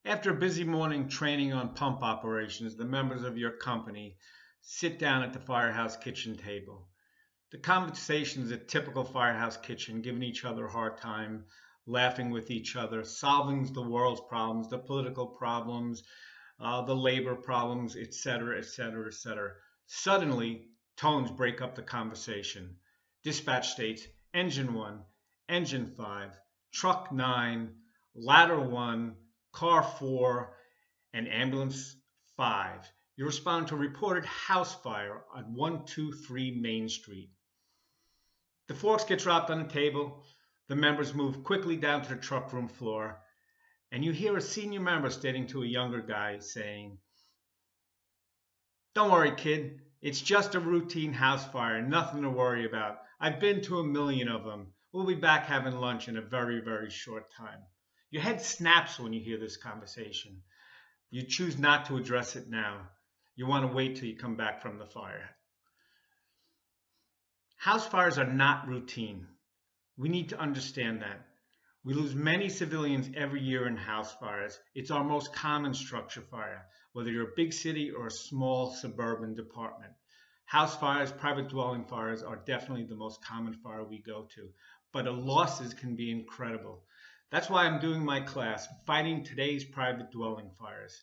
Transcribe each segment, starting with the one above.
After a busy morning training on pump operations, the members of your company sit down at the firehouse kitchen table. The conversation is a typical firehouse kitchen, giving each other a hard time, laughing with each other, solving the world's problems, the political problems, the labor problems, etc., etc., etc. Suddenly, tones break up the conversation. Dispatch states engine 1, engine 5, truck 9, ladder 1, car 4, and ambulance 5. You respond to a reported house fire on 123 Main Street. The forks get dropped on the table. The members move quickly down to the truck room floor, and you hear a senior member stating to a younger guy saying, "Don't worry, kid. It's just a routine house fire, nothing to worry about. I've been to a million of them. We'll be back having lunch in a very, very short time." Your head snaps when you hear this conversation. You choose not to address it now. You want to wait till you come back from the fire. House fires are not routine. We need to understand that. We lose many civilians every year in house fires. It's our most common structure fire, whether you're a big city or a small suburban department. House fires, private dwelling fires are definitely the most common fire we go to, but the losses can be incredible. That's why I'm doing my class, Fighting Today's Private Dwelling Fires.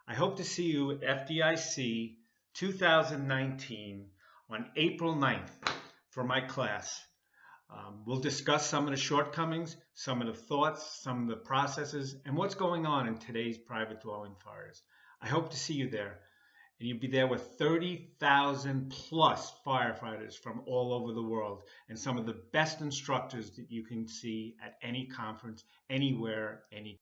I hope to see you at FDIC 2019 on April 9th for my class. We'll discuss some of the shortcomings, some of the thoughts, some of the processes, and what's going on in today's private dwelling fires. I hope to see you there. And you'll be there with 30,000 plus firefighters from all over the world and some of the best instructors that you can see at any conference, anywhere, anytime.